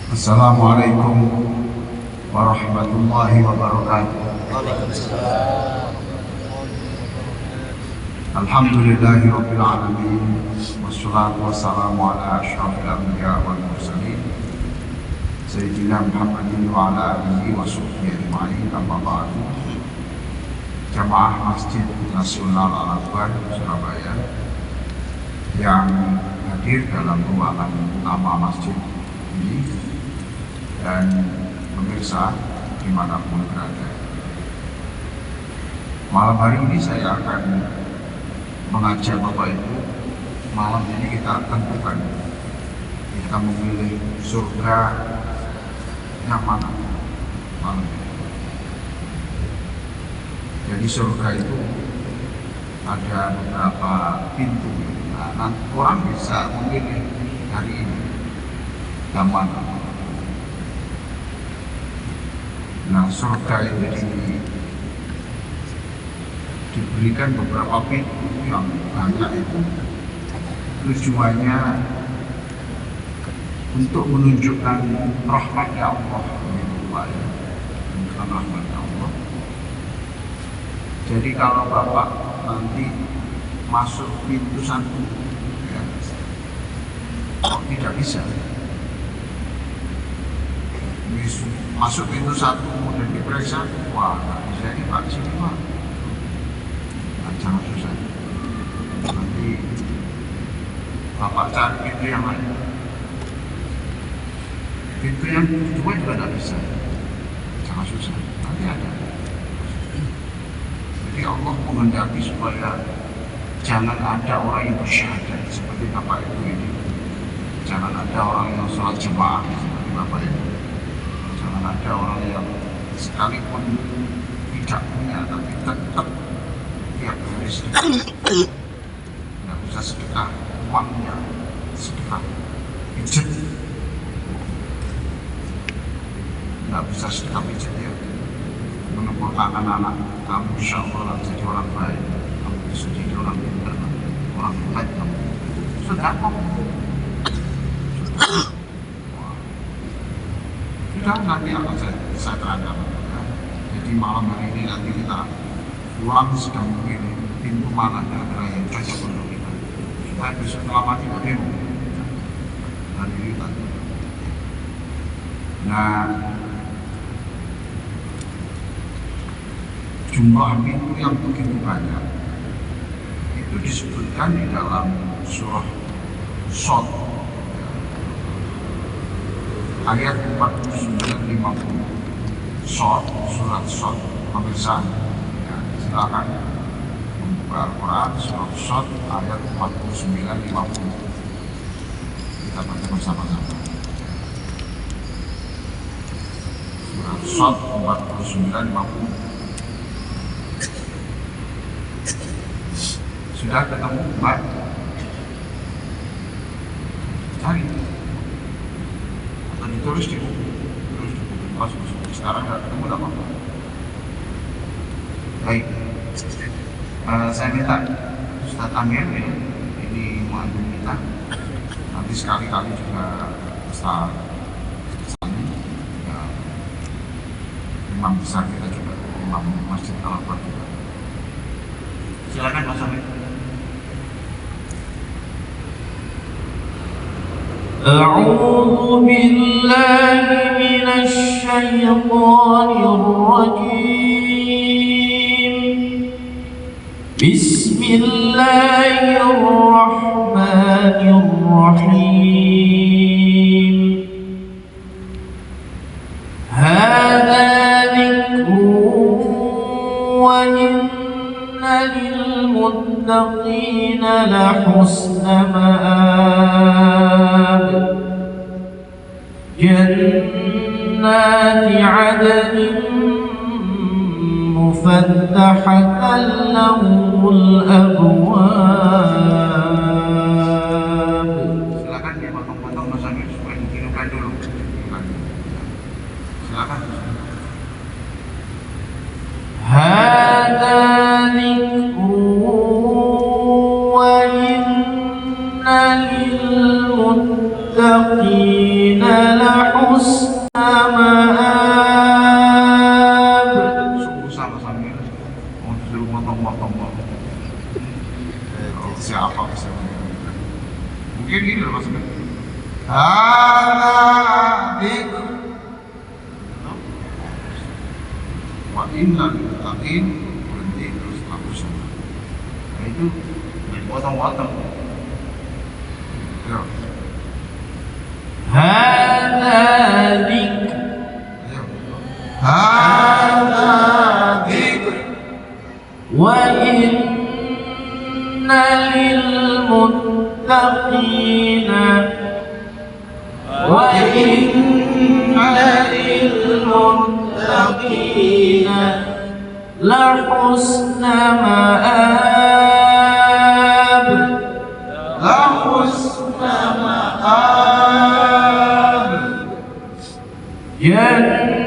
Assalamualaikum warahmatullahi wabarakatuh. Alhamdulillahi rabbil alamin, wassalatu wassalamu ala asyrafil anbiya wal mursalin Sayyidina Muhammadin wa ala alihi wa sahbihi ajma'in, amma ba'du. Jamaah Masjid Nasional Al-Akbar Surabaya yang hadir dalam ruangan utama masjid ini dan pemirsa dimanapun berada. Malam hari ini saya akan mengajak Bapak Ibu. Malam ini kita tentukan, kita memilih surga yang mana malam ini. Jadi surga itu ada beberapa pintu. Nah, orang bisa memilih hari ini yang mana. Nah, surga itu diberikan beberapa pintu yang banyak itu. Tujuannya untuk menunjukkan rahmatnya Allah, menunjukkan rahmatnya Allah. Jadi kalau Bapak nanti masuk pintu satu, ya, kok tidak bisa? Masuk pintu satu kemudian diperiksa, wah nggak bisa ini Pak, sini Pak. Nah, jangan susah. Nanti Bapak cari pintu yang lain. Pintu yang kedua juga tidak bisa. Jangan susah. Nanti ada. Jadi Allah menghendaki supaya jangan ada orang yang bersyahadat seperti Bapak Ibu ini. Jangan ada orang yang sholat jemaah seperti Bapak Ibu. Jangan ada orang yang sekalipun tidak punya tapi tetap tiap hari sedekah. Tidak bisa sedekah uangnya, sedekah pijat. Tidak bisa sedekah pijat ya. Mengumpulkan anak-anak kamu, insya Allah jadi orang baik. Kamu bisa jadi orang pintar, orang baik kamu. Sudah kok. Sudah nanti akan saya terangkan. Jadi malam hari ini nanti kita pulang sedang memilih pintu mana kira-kira yang cocok untuk kita. Supaya besok lama tidak demo. Dan ini tadi. Nah, jumlah pintu yang begitu banyak itu disebutkan di dalam surah Shad ayat 49-50. Shad, surat Shad, pemirsa ya, silakan membuka Al-Quran surah Shad ayat 49-50. Kita baca bersama-sama. Surat Shad 49-50. Sudah ketemu, Pak? Cari atau ditulis di buku. Tulis di buku. Pas sekarang nggak ketemu, nggak apa-apa. Baik, saya minta Ustadz Amir ya, ini muadzin kita. Nanti sekali-kali juga Ustadz Sani ya, imam besar kita juga, imam Masjid Al-Akbar juga. Silakan Mas Amir. أعوذ بالله من الشيطان الرجيم. بسم الله الرحمن الرحيم. هذا ذكر وإن للمتقين لحسن مآب. جنات عدن مفتحة لهم الأبواب. Silakan dipotong-potong Mas Amir supaya ditirukan dulu. Silakan. هذا ذكر وإن للمتقين لحسن dzikr wa innal muttaqin berhenti terus hapus. Nah itu potong-potong. Ya. Hada dzikr. Ayo. Hada dzikr Wa inna lil muttaqina Wa inna lil muttaqina la husna ma'ab. la husna ma'ab. Jannati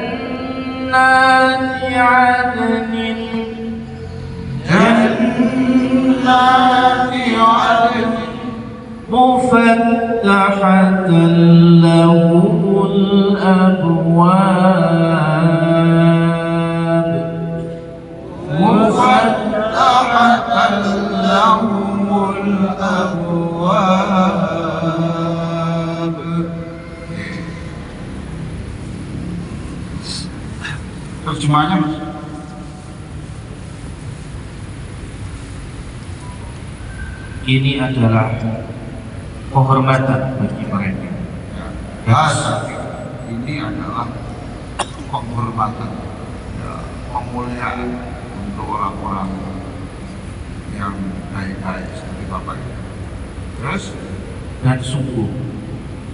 adnin Jannati adnin mufattahatan lahumul abwab. mufattahatan lahumul abwab. Terjemahnya Mas. Ini adalah penghormatan bagi mereka. Ini adalah penghormatan, ya, pemuliaan untuk orang-orang yang baik-baik seperti Bapak ini. Terus Dan sungguh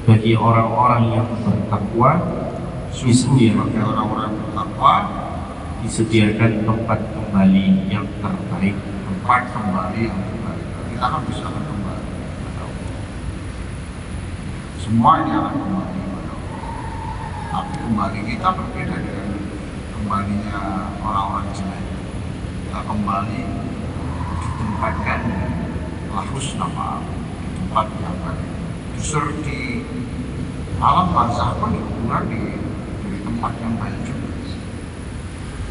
bagi orang-orang yang bertakwa bagi orang-orang bertakwa disediakan tempat kembali yang terbaik. tempat kembali yang terbaik. Kita kan bisa akan kembali kepada Allah. Semuanya akan kembali kepada Allah. Tapi kembali kita berbeda dengan kembalinya orang-orang jelek. Kita kembali ditempatkan lahus nama di tempat yang baik. Justru di alam barzakh pun di kuburan di tempat yang baik juga.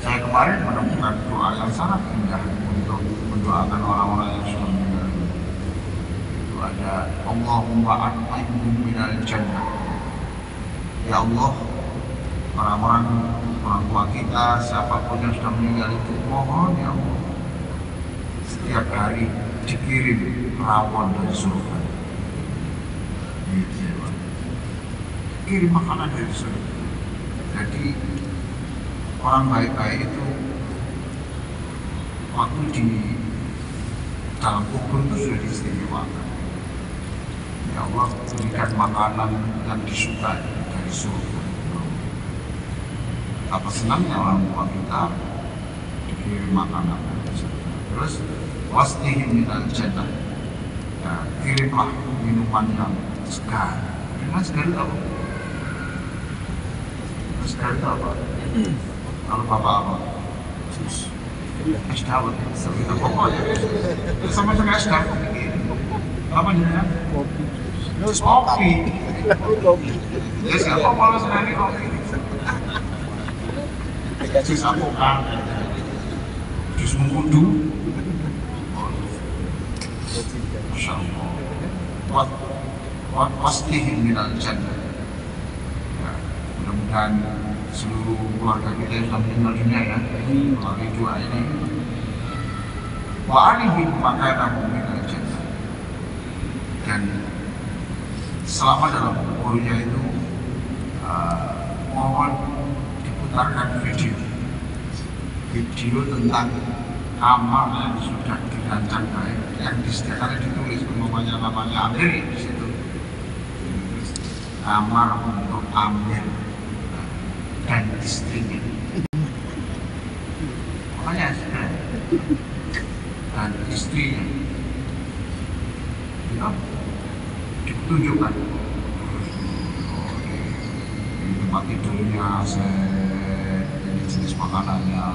Saya kemarin menemukan doa yang sangat indah untuk mendoakan orang-orang yang sudah meninggal. Itu ada Allahumma at'imhum minal jannah. Ya Allah, orang-orang tua kita, siapapun yang sudah meninggal itu, mohon ya Allah, setiap hari dikirim rawon dari surga. Gitu, kirim makanan dari surga. Jadi orang baik-baik itu waktu di dalam kubur itu sudah diistimewakan. Ya Allah, berikan makanan yang disukai dari surga. Apa senangnya orang tua kita dikirim makanan dari surga. Terus wasdihim minal jannah. Ya, kirimlah minuman yang segar. Minuman segar itu apa? Segar itu apa? Kalau Bapak apa? Es dawet. Itu pokoknya. Sama dengan es dawet begini. Apa namanya? Kopi. Ya siapa malah senang kopi? Jus apokat. Jus mengkudu. Masya Allah. Wasdihim minal jannah. Ya, mudah-mudahan seluruh keluarga kita yang sudah meninggal dunia ya, melalui doa ini. Wa alihim makanahum minal jannah. Dan selama dalam kuburnya itu mohon diputarkan video tentang amal yang sudah dirancang baik, yang disediakan ditulis namanya Amir di situ. Kamar untuk Amir dan istrinya. Makanya sudah dan istrinya. Ya, ditunjukkan di tempat tidurnya, ini jenis makanannya,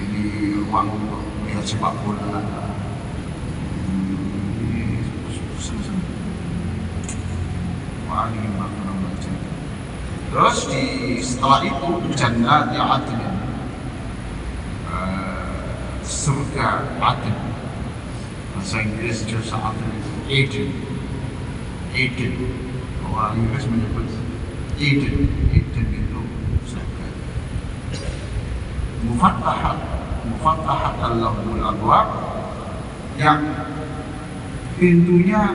ini ruang untuk lihat sepak bola. Terus setelah itu jannati adn, surga adn, bahasa Inggris jasa adn itu Eden. Eden. Orang Inggris menyebut Eden. Eden itu surga. Mufattahat Allahul abwab, yang pintunya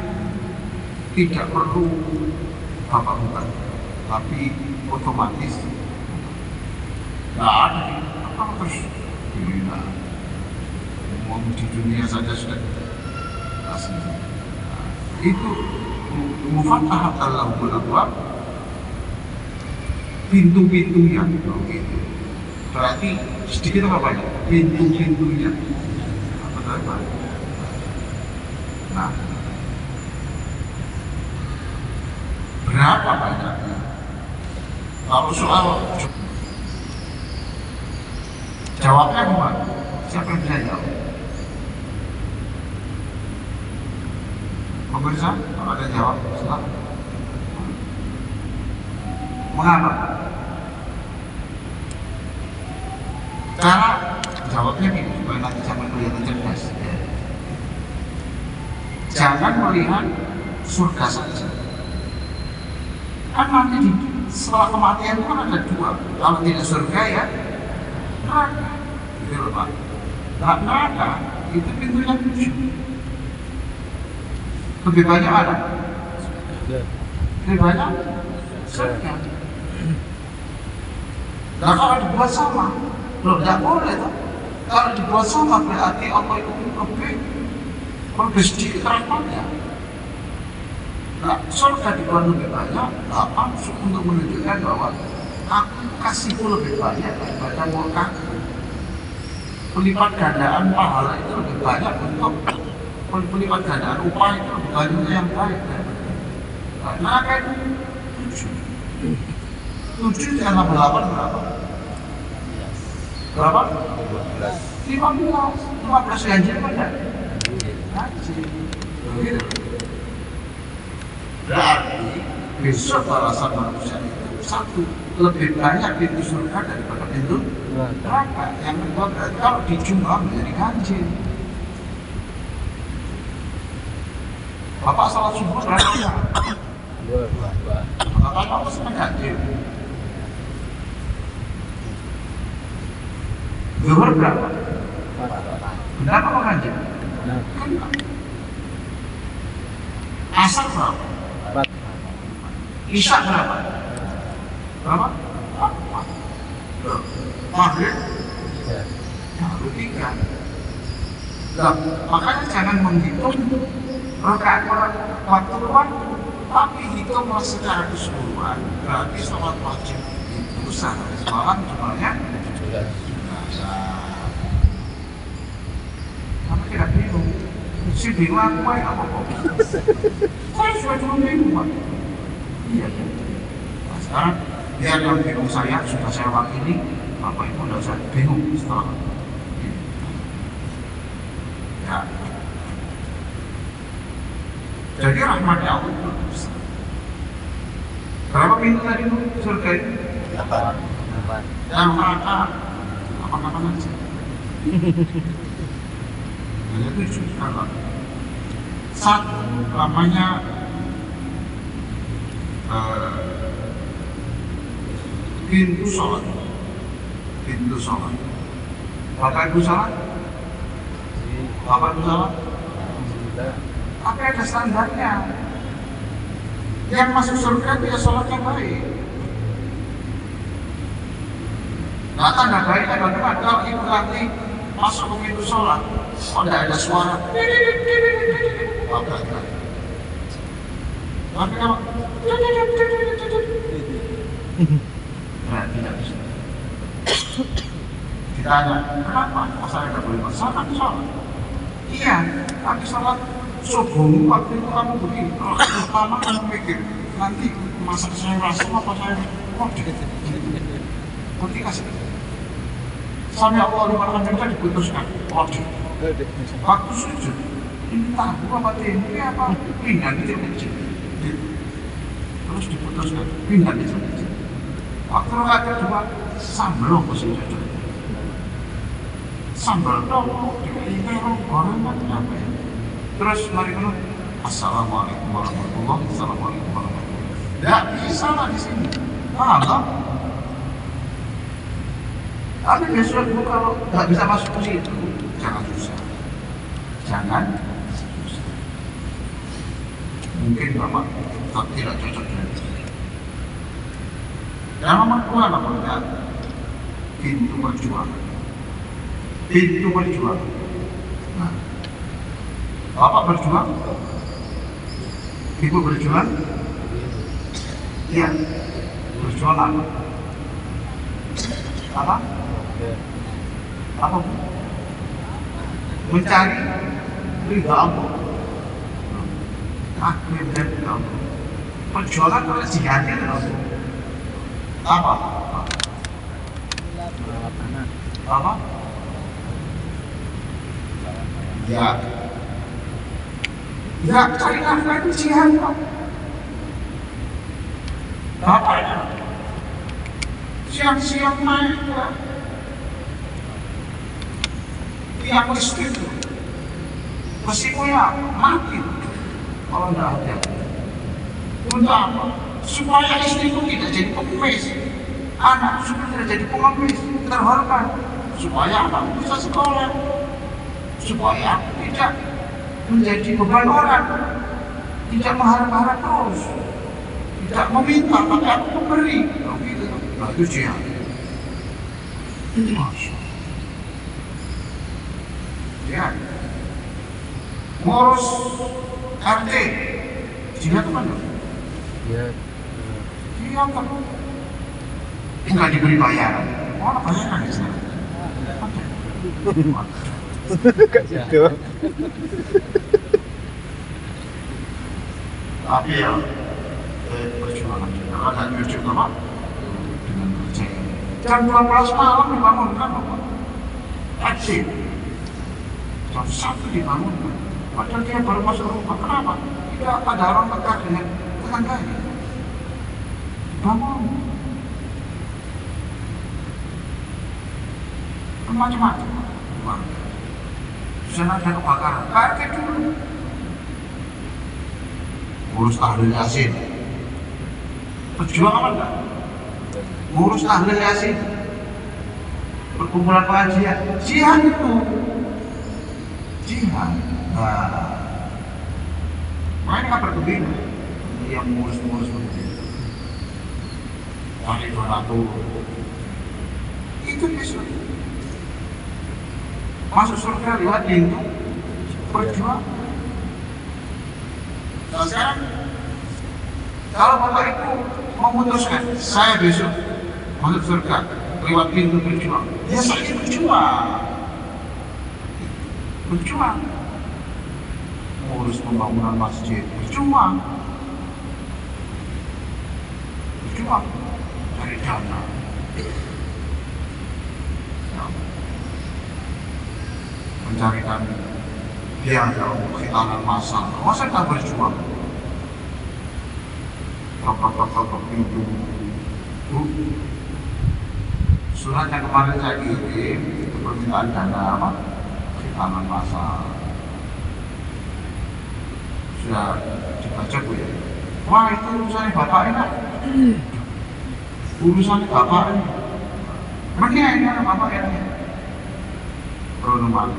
tidak perlu bapak buka, tapi otomatis. Nggak ada apa terus. Nah, mau di dunia saja sudah asli. Nah, itu mufattahat Allahul abwab, pintu-pintunya begitu. Berarti sedikit apa banyak? Pintu-pintunya. Apa? Nah, berapa banyaknya? Kalau soal jawabnya gimana? Siapa yang bisa jawab? Pemirsa, kalau ada jawab, silakan. Mengapa? Cara jawabnya gini, supaya nanti jangan kelihatan cerdas. Ya. Jangan melihat surga saja. Kan nanti setelah kematian itu kan ada dua. Kalau tidak surga ya neraka. Gitu loh Pak. Nah, neraka itu pintunya 7. Lebih banyak mana? Lebih banyak surga. Nah kalau dibuat sama, loh tidak boleh tuh. Kalau dibuat sama berarti Allah itu lebih sedikit rahmatnya. Nah, surga dibuat lebih banyak, maksud untuk menunjukkan bahwa aku kasihku lebih banyak daripada murkaku. Pelipat gandaan pahala itu lebih banyak untuk pelipat gandaan upah itu lebih banyak yang baik. Nah, kan 7 ditambah 8 berapa? Berapa? 15 ganjil pada ganjil. Begitu. Berarti besok balasan manusia itu 1, lebih banyak pintu surga daripada pintu neraka. Yang kedua berarti kalau dijumlah menjadi ganjil. Bapak salat subuh berapa ya? 2. Bapak apa sih ganjil? Zuhur berapa? Berapa kok ganjil? Asar berapa? 4. Isya berapa? Berapa? 4. Maghrib? 3. Nah, makanya jangan menghitung rakaat waktu, tapi hitung secara keseluruhan. Berarti sholat wajib itu sehari semalam jumlahnya 17. Kamu tidak bingung? Si bingung aku apa kok? Saya sudah cuma bingung Pak. Iya. Nah, sekarang biar yang bingung saya sudah saya wakili, Bapak Ibu tidak usah bingung setelah ya. Jadi rahmatnya Allah itu besar. Berapa pintu tadi itu surga itu? 8. Yang neraka 8 aja. Hanya 7 sekarang. 1 namanya pintu sholat. Pintu sholat. Bapak Ibu sholat? Bapak Ibu sholat? Tapi ada standarnya. Yang masuk surga dia sholatnya baik. Nah, tanda baiknya bagaimana? Kalau ibu nanti masuk ke pintu sholat, kok tidak ada suara? Tapi kalau tidak bisa. Ditanya, kenapa? Saya tidak boleh masuk sholat? Iya, tapi sholat subuh waktu itu kamu begini. Kalau pertama kamu mikir, nanti masak saya rasem apa saya kode? Kode kasih. Sampai Allah liman hamidah diputuskan kode. Waktu sujud, ini tahu apa tempe apa pinggan kecil-kecil. Terus diputuskan pinggan kecil-kecil. Waktu rakaat kedua, sambal apa sih sujud? Sambal dong, dikasih terong, gorengan apa ya? Terus mari dulu Assalamualaikum warahmatullahi wabarakatuh. Assalamualaikum warahmatullahi wabarakatuh. Nggak bisa lah di sini. Paham toh? Tapi besok bu kalau nggak bisa masuk ke situ, jangan susah. Jangan susah. Mungkin bapak tidak cocok dengan ini. Yang nomor dua namanya pintu perjuangan. Pintu perjuangan. Nah, bapak berjuang, ibu berjuang, iya, berjuang apa? Apa? Apa? Mencari ridha Allah. Mencari ridha Allah. Perjuangan pada jihadnya Allah. Apa? Apa? Ya. Ya, cari nafkah itu jihad, Pak. Bapaknya siang-siang main ya. Tiang listrik itu resikonya mati kalau tidak ada. Untuk apa? Supaya istri itu tidak jadi pengemis, anak supaya tidak jadi pengemis, terhormat, supaya anak bisa sekolah, supaya aku tidak menjadi beban orang, tidak mengharap-harap terus, tidak meminta tapi aku memberi. Nah, itu jihad. Masya Allah. Jihad. Ngurus RT, jihad itu mana? Jihad kan? Enggak diberi bayaran. Mana bayaran di sana? Gak gitu. Tapi ya perjuangan juga agak jujur Bapak dengan percaya. Jam 12 malam dibangunkan Bapak. Eksim. Jam 1 dibangunkan. Padahal dia baru masuk rumah. Kenapa? Tidak ada orang dekat dengan tetangganya. Bangun. Macam-macam. Di sana ada kebakaran. Kaget dulu. Ngurus tahlil yasin. Berjuang apa enggak? Ngurus tahlil yasin. Perkumpulan pengajian. Jihad itu. Jihad. Nah, makanya nggak berkebina. Yang ngurus-ngurus begitu. Cari donatur. Itu besok. Masuk surga lewat pintu berjuang. Nah sekarang kalau Bapak Ibu memutuskan saya besok masuk surga lewat pintu berjuang, ya saya berjuang, berjuang, ngurus pembangunan masjid, berjuang, berjuang cari dana. Mencarikan biaya untuk khitanan massal. Masa tak berjuang? Bapak-bapak pintu. Surat yang kemarin saya kirim itu permintaan dana apa? Khitanan massal. Sudah dibaca Bu ya? Wah itu urusannya Bapak ini. Urusannya Bapak ini. Mana ini ada Bapak ini? Perunuman.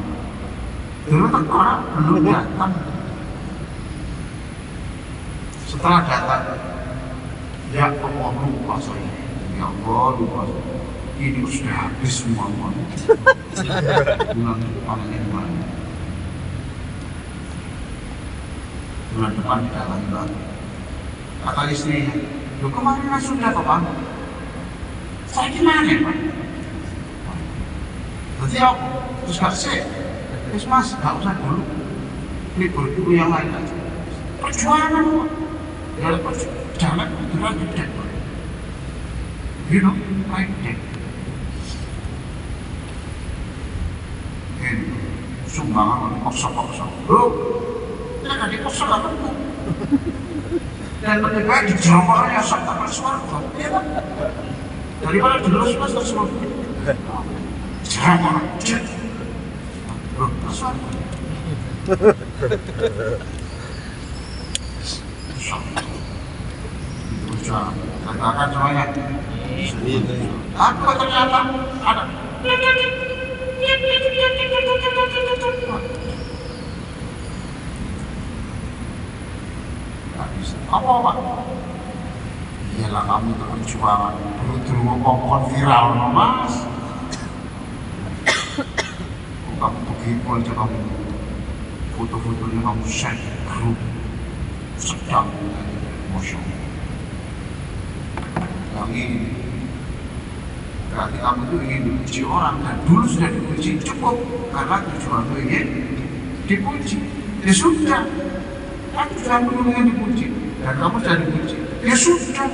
Dulu tentara belum datang. Setelah datang, ya Allah lupa saya. Ya Allah lupa saya. Ini sudah habis semua uang. Bulan depan ini mana? Bulan depan tidak lagi. Kata istrinya, lu kemarin kan sudah Bapak. Saya gimana Pak? Nanti aku terus kasih. Terus Mas, gak usah dulu. Libur dulu yang lain aja. Perjuangan Pak. Ya perjuangan dengan gede Pak. You know, like that. Ini sumbangan paksa-paksa. Loh, ya gak dipaksa gak tentu. Dan lebih baik dijawabnya sampai bersuara. Iya Pak. Daripada dulu Mas tersebut. Jangan jadi. Usaha, katakan semuanya. Apa ternyata ada? Nggak bisa. Apa? Iyalah kamu itu perjuangan. Dulu ngomong viral, mas. Kamu begitu aja kamu foto-fotonya kamu share di grup sedang Masya Allah. Yang ini berarti kamu itu ingin dipuji orang dan dulu sudah dipuji cukup karena tujuanmu ingin dipuji. Ya sudah, kan tujuanmu ingin dipuji dan kamu sudah dipuji. Ya sudah,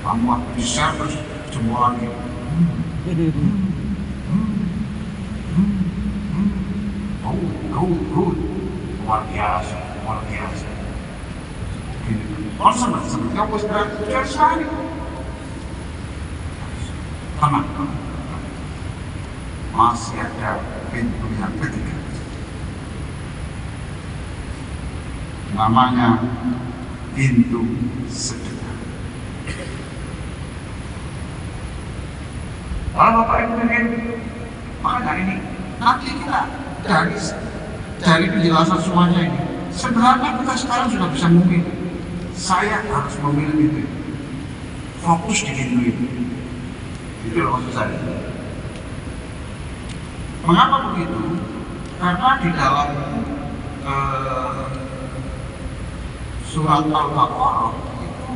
kamu waktu di share terus semua lagi. Good. Luar biasa. Oh senang, kamu sudah sekali. Tenang. Masih ada pintu yang ketiga. Namanya pintu sedekah. Kalau Bapak Ibu ingin, makanya ini nanti kita dari penjelasan semuanya ini, sebenarnya kita sekarang sudah bisa memilih. Saya harus memilih itu, fokus di pintu itu. Itu loh maksud saya. Mengapa begitu? Karena di dalam surat Al-Baqarah itu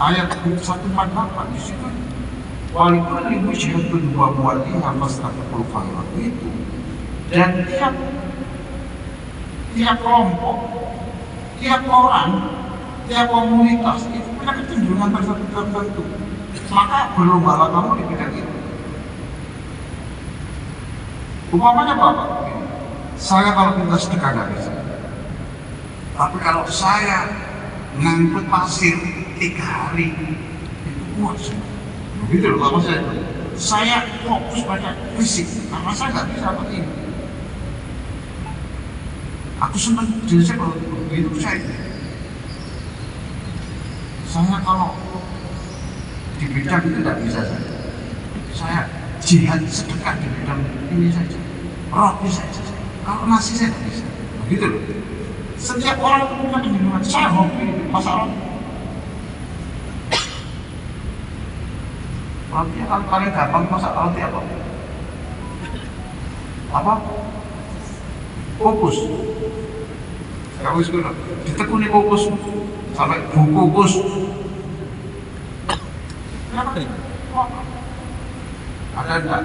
ayat 148 di situ walaupun ibu syaitan dua buatnya mastaqul khairat itu dan tiap kelompok, tiap orang, tiap komunitas itu punya kecenderungan tertentu. Maka berlomba kamu di bidang itu. Umpamanya Bapak, saya kalau minta sedekah nggak bisa. Tapi kalau saya ngangkut pasir 3 hari itu kuat semua. Begitu loh kalau saya fokus pada fisik, karena saya nggak bisa seperti ini. Aku senang jenisnya kalau begitu saya kalau di bidang itu tidak bisa saya jihad sedekah di bidang ini saja, roti saja. Kalau nasi saya tidak bisa. Begitu loh. Setiap orang itu punya kecenderungan. Saya hobi masak roti. Rotinya kan paling gampang masak roti apa? Apa? Kukus. Kamu sekolah ditekuni kukus sampai kukus. Kenapa? Ada enggak?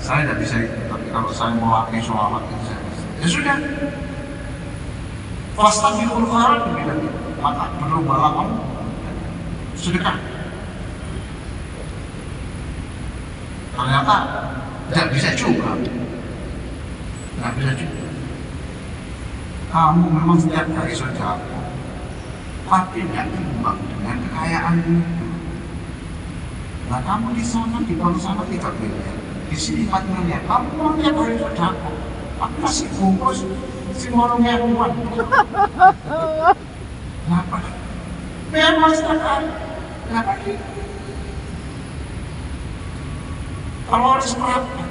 Saya tidak bisa itu. Tapi kalau saya mau pakai sholawat itu saya bisa. Ya sudah. Fastabiqul khairat bilang itu. Maka berlomba kamu sedekah. Ternyata tidak bisa juga. Tidak bisa juga. Kamu memang setiap hari sedekah, tapi tidak imbang dengan kekayaan itu. Nah kamu di sana di bawah sana 3 miliar, di sini 4 miliar. Kamu mau tiap hari sedekah, aku masih bungkus si warungnya ruan. Kenapa? Memang sedekah. Kenapa gitu? Kalau harus berapa?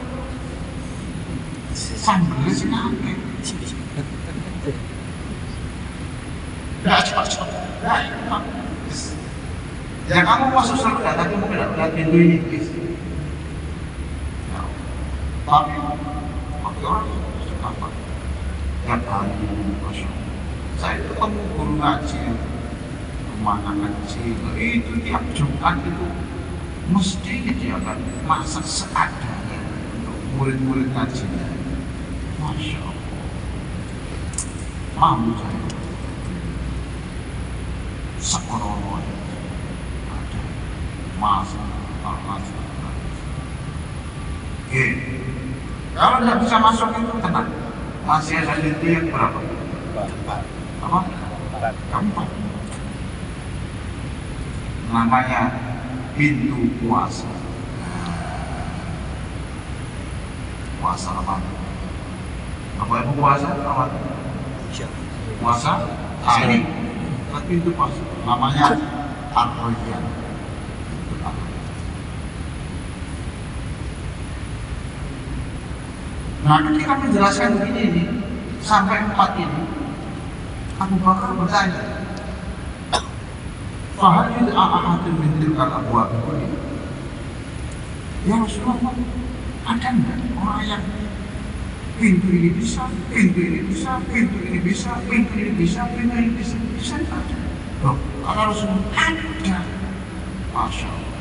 Sambil sih nanti. Ya kamu masuk surga, tapi mungkin tidak melihat pintu ini. Tapi orang suka apa? Tiap hari, Masya Allah. Saya ketemu guru ngaji, kemana ngaji, itu tiap Jumat itu mesti dia akan masak seadanya untuk murid-murid ngajinya. Masya Allah. Mamu saya. Sekolah ada masak. Kalau tidak bisa masuk itu tenang. Masih ada pintu yang berapa? 4. Apa? 4. Namanya pintu puasa. Puasa Ramadan. Bapak Ibu puasa apa? Puasa hari tapi itu pas namanya Ar-Rayyan. Nah, ketika menjelaskan begini nih, sampai 4 ini, Abu Bakar bertanya, "Fahal yud'a ahadun min tilkal abwab?" Ya Rasulullah, ada enggak orang yang pintu ini bisa, pintu ini bisa, pintu ini bisa, pintu ini bisa, pintu ini bisa, bisa enggak ada? Loh, kata Rasulullah, ada. Masya Allah.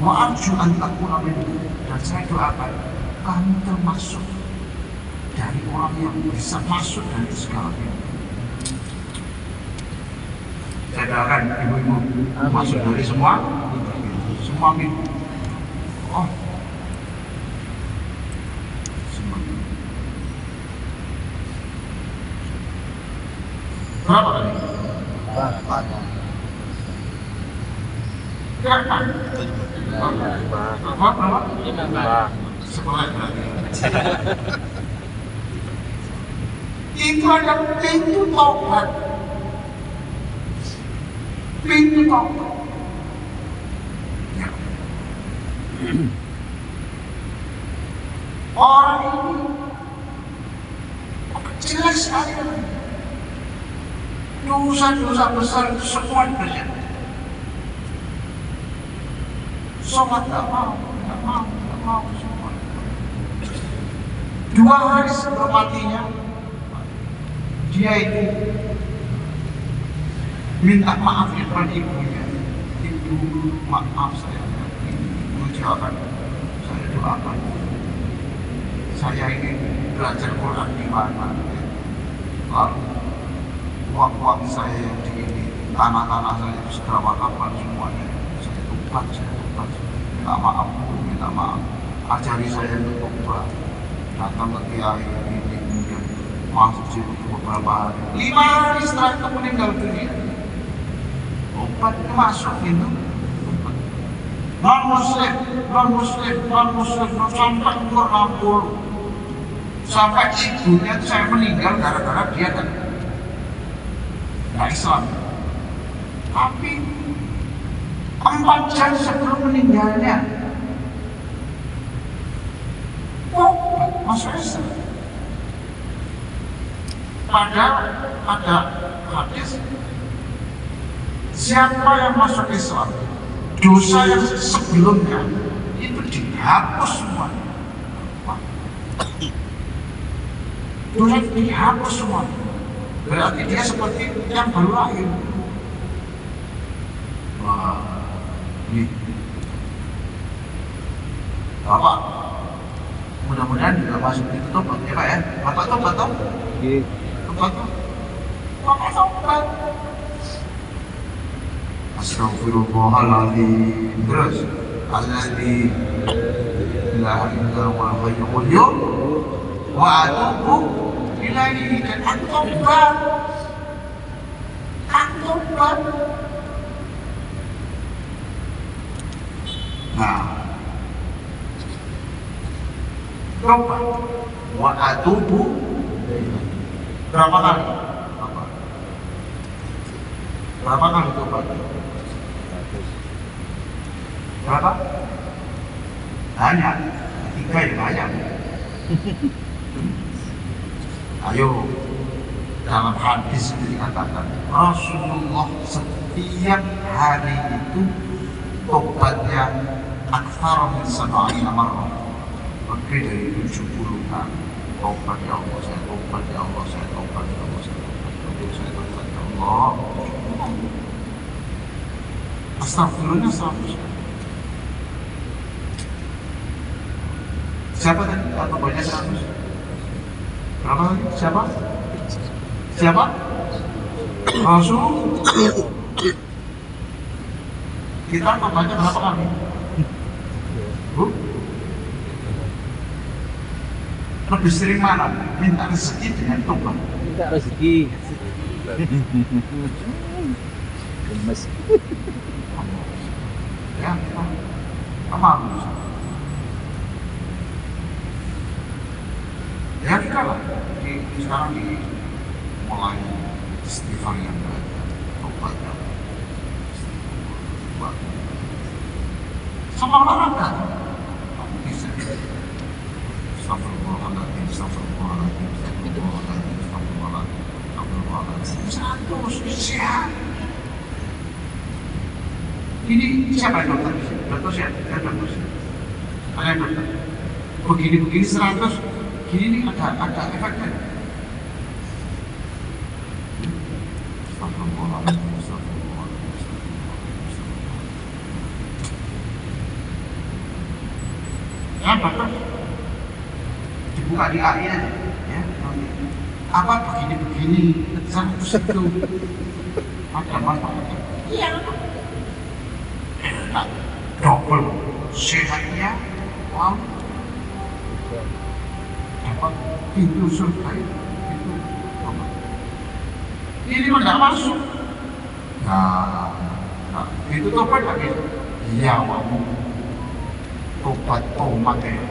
Wa arju an takuna minhum, dan saya doakan kamu termasuk dari orang yang bisa masuk dari segala pintu. Saya doakan ibu-ibu masuk dari semua pintu. Oh, semua. Berapa tadi? Berapa? Berapa? Sekolah berarti. Itu ada pintu taubat. Pintu taubat. Ya. Orang ini jelas sekali. Dosa-dosa besar itu semua dikerjakan. Sholat tak mau semua. 2 hari sebelum matinya, dia itu minta maaf di depan ibunya. Ibu, maaf saya, mengucapkan, saya doakan. Saya ingin belajar Quran di mana. Lalu uang saya yang di ini, tanah-tanah saya sudah wakafkan semuanya. Saya tobat, minta maaf. Ajari saya untuk tobat. Datang ke kiai ini kemudian masjid beberapa hari. 5 hari setelah itu meninggal dunia. Obat masuk itu. Non muslim sampai umur 60. Sampai ibunya saya meninggal gara-gara dia kan Islam. Tapi 4 jam sebelum meninggalnya, masuk Islam. Padahal ada hadis, siapa yang masuk Islam, dosa yang sebelumnya itu dihapus semua. Dosa dihapus semua. Berarti dia seperti yang baru lahir. Wah, ini Bapak mudah-mudahan juga masuk itu tobat ya Pak ya. Bapak tobat toh? Iya. Tobat toh? Bapak tobat. Astagfirullahaladzim. Terus alladzi la ilaha illa huwa al-hayyul qayyum wa atubu ilaihi, dan aku tobat. Nah, tobat wa atubu berapa kali? Berapa kali tobat? Berapa? Hanya 3 yang banyak. Ayo, dalam hadis itu dikatakan Rasulullah setiap hari itu tobatnya aktsar min 70 marrah, lebih dari 70 kali. Tobat ya Allah, saya tobat ya Allah, saya tobat ya Allah, saya tobat ya Allah. Astagfirullahnya 100 kali. Siapa tadi? Atau banyak 100? Berapa lagi? Siapa? Rasul. Kita tobatnya berapa kali? Bu? Lebih sering mana? Minta rezeki dengan tobat. Minta rezeki. Gemes. Ya, kita amal. Ya kita lah, sekarang mulai istighfar yang banyak, tobat yang banyak. Sama olahraga, kamu bisa. Astagfirullahaladzim, astagfirullahaladzim, astagfirullahaladzim, astagfirullahaladzim, astagfirullahaladzim. Satu, sehat. Ini siapa yang dokter? Dokter siapa? Ya dokter. Ada dokter. Begini 100, gini ada efeknya. Astagfirullahaladzim, astagfirullahaladzim, astagfirullahaladzim. Ya dokter. Dibuka di AI aja, ya. Apa begini 100 itu? Ada manfaatnya. Iya. Double sehatnya, wow, dapat pintu surga itu ini kok tidak masuk. Nah, itu tobat lagi. Iya, kamu tobat ya.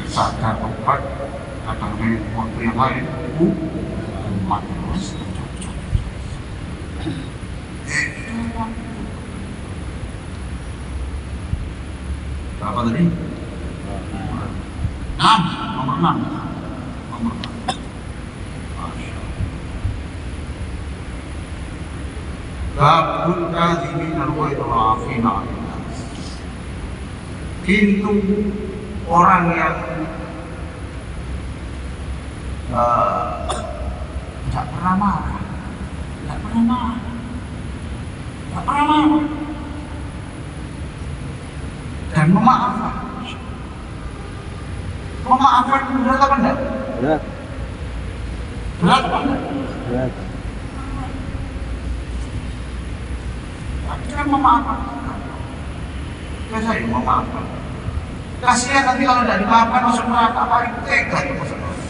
Sadar tobat, kadang waktu yang lain, umat terus. Berapa tadi? 6, nomor 6. Nomor 6. Masya Allah. Babul kadhimin al-wa'idul afina. Pintu orang yang tidak pernah marah. Dan memaafkan. Memaafkan itu berat apa enggak? Berat. Berat apa enggak? Berat. Kita memaafkan. Saya memaafkan. Kasihan nanti kalau tidak dimaafkan masuk neraka, apa itu tega itu masuk neraka.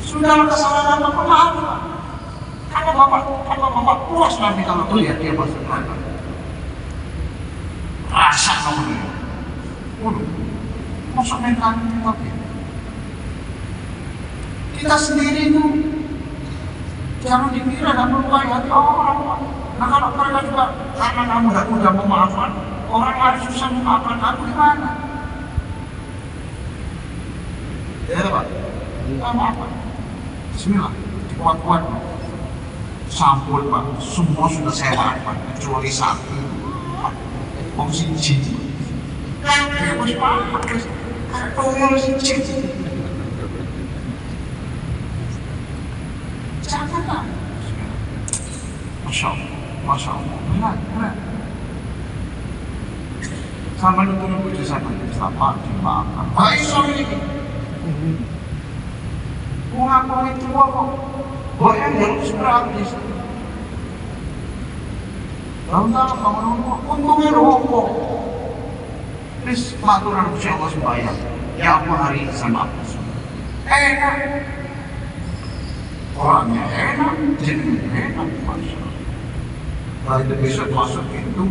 Sudah kesalahan apa maafkan. Kalau bapak puas nanti kalau melihat dia masuk neraka. Rasa kamu dia. Waduh, masuk mental kita. Kita sendiri itu jangan dikira dan melukai hati orang. Nah kalau mereka juga karena kamu tidak mudah memaafkan, orang lain susah memaafkan kamu gimana? Ya Pak, kita maafkan. Bismillah, kuat-kuat Pak. Sampun Pak, semua sudah saya maafkan kecuali satu. Wong siji. Wis Pak, wis toyo siji. Jangan Pak. Masya Allah, berat. Sama itu puji sama Pak, dimaafkan. Baik soal ini. Ngakoni tua kok. Kok yang harus gratis. Lalu untungnya rokok. Please, maturan Gusti Allah sembahyang. Ya aku hari ini sama aku. Enak. Orangnya enak, jenisnya enak, Masya Allah. Lalu besok masuk itu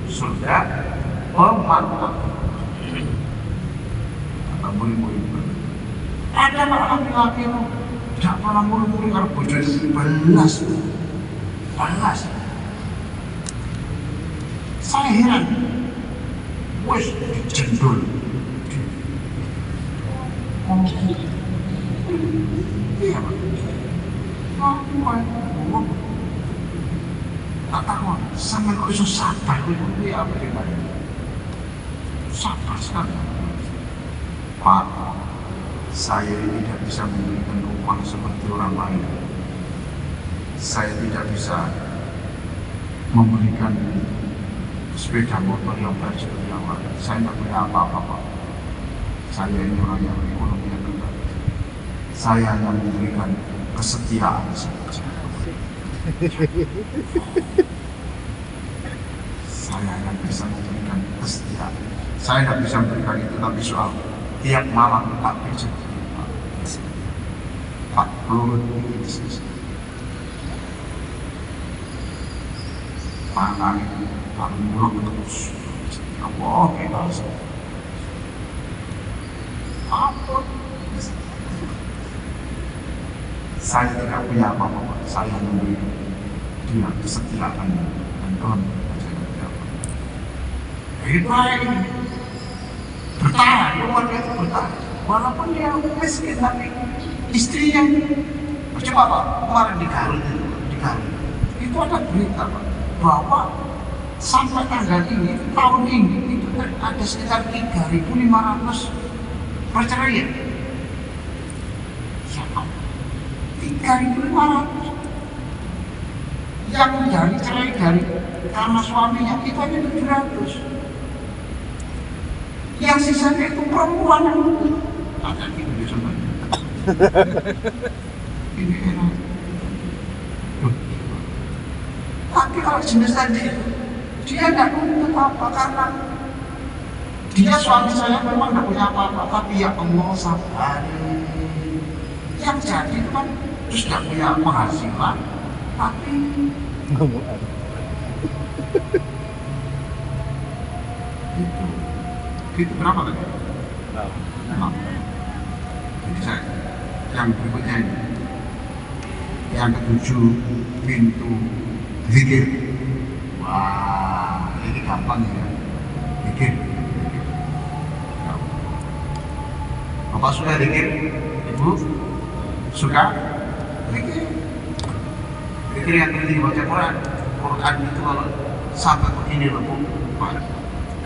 sudah pemantap. Kata murid-murid. Ada laki-laki itu tidak pernah murid-murid kalau bocor itu belas. Saya heran. Wes dijendul. Iya Pak. Tak tahu, sama kok bisa sabar. Ini apa gimana? Sabar sekali. Pak, saya tidak bisa memberikan uang seperti orang lain. Saya tidak bisa memberikan sepeda motor yang baik seperti yang lain. Saya tidak punya apa-apa Pak. Saya ini orang yang ekonomi yang rendah. Saya hanya memberikan kesetiaan saja. Saya hanya bisa memberikan kesetiaan. Saya tidak bisa memberikan itu, tapi soal tiap malam tak bisa. Pak peluru ini tangan, tak mulut terus. Allah bebas. Apa? Saya tidak punya apa-apa, Pak. Saya memberi dia kesetiaan dan Tuhan percaya dia. Itu ini bertahan, keluarga itu bertahan. Walaupun dia miskin, tapi istrinya coba Pak, kemarin di Garut itu ada berita Pak, bahwa sampai tanggal ini, tahun ini itu ada sekitar 3.500 perceraian. Ya Allah, 3.500 yang dari cerai dari karena suaminya itu hanya 700. Yang sisanya itu perempuan yang ada di Indonesia. Ini enak. Tapi kalau jenis tadi dia tidak punya apa-apa karena dia suami saya memang tidak punya apa-apa, tapi ya Allah sabar. Yang jadi itu kan terus tidak punya penghasilan, tapi itu berapa tadi? Nah. Jadi saya yang berikutnya ini, yang ketujuh, pintu zikir. Wah, ini gampang ya, zikir. Bapak suka zikir? Ibu suka zikir? Zikir yang penting baca Quran. Quran itu kalau sampai begini loh, Pak.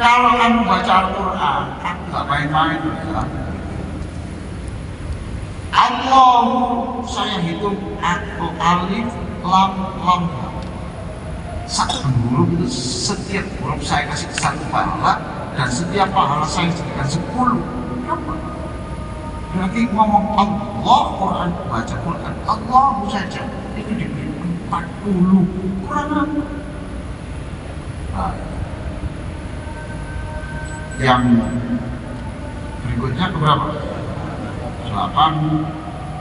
Kalau kamu baca Al-Quran, aku gak main-main ya. Allah, saya hitung alif, lam, lam. Satu huruf itu setiap huruf saya kasih satu pahala, dan setiap pahala saya jadikan 10. Kenapa? Berarti ngomong Allah, Quran, baca Quran, Allah saja itu diberi 40 Quran. Nah, yang berikutnya keberapa? 8,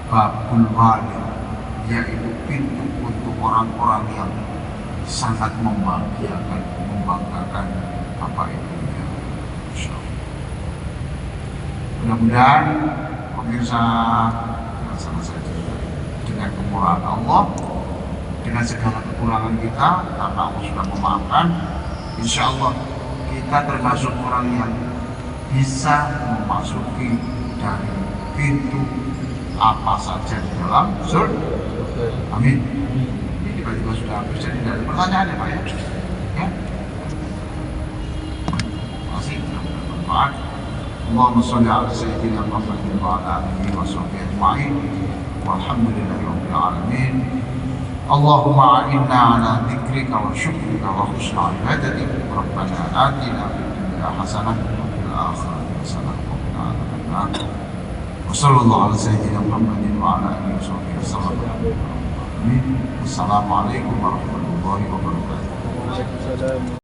babul wali, yaitu pintu untuk orang-orang yang sangat membahagiakan, membanggakan apa itu ya. Mudah-mudahan pemirsa sama saja dengan kemurahan Allah, dengan segala kekurangan kita, karena Allah sudah memaafkan, insya Allah kita termasuk orang yang bisa memasuki dari pintu apa saja di dalam surga. Amin. Ini tiba-tiba sudah habis, jadi tidak ada pertanyaan ya Pak ya? Ya? Masih bermanfaat. Allahumma sholli ala sayyidina Muhammadin wa ala alihi wa sahbihi ajma'in. Walhamdulillahi rabbil alamin. Allahumma a'inna ala dzikrika wa syukrika wa husna ibadatik. Rabbana atina fid dunya hasanah wa fil akhirati hasanah wa qina adzabannar. Wa sallallahu ala sayyidina Muhammadin wa ala alihi wa sahbihi wasallam. Amin. Wassalamualaikum warahmatullahi wabarakatuh.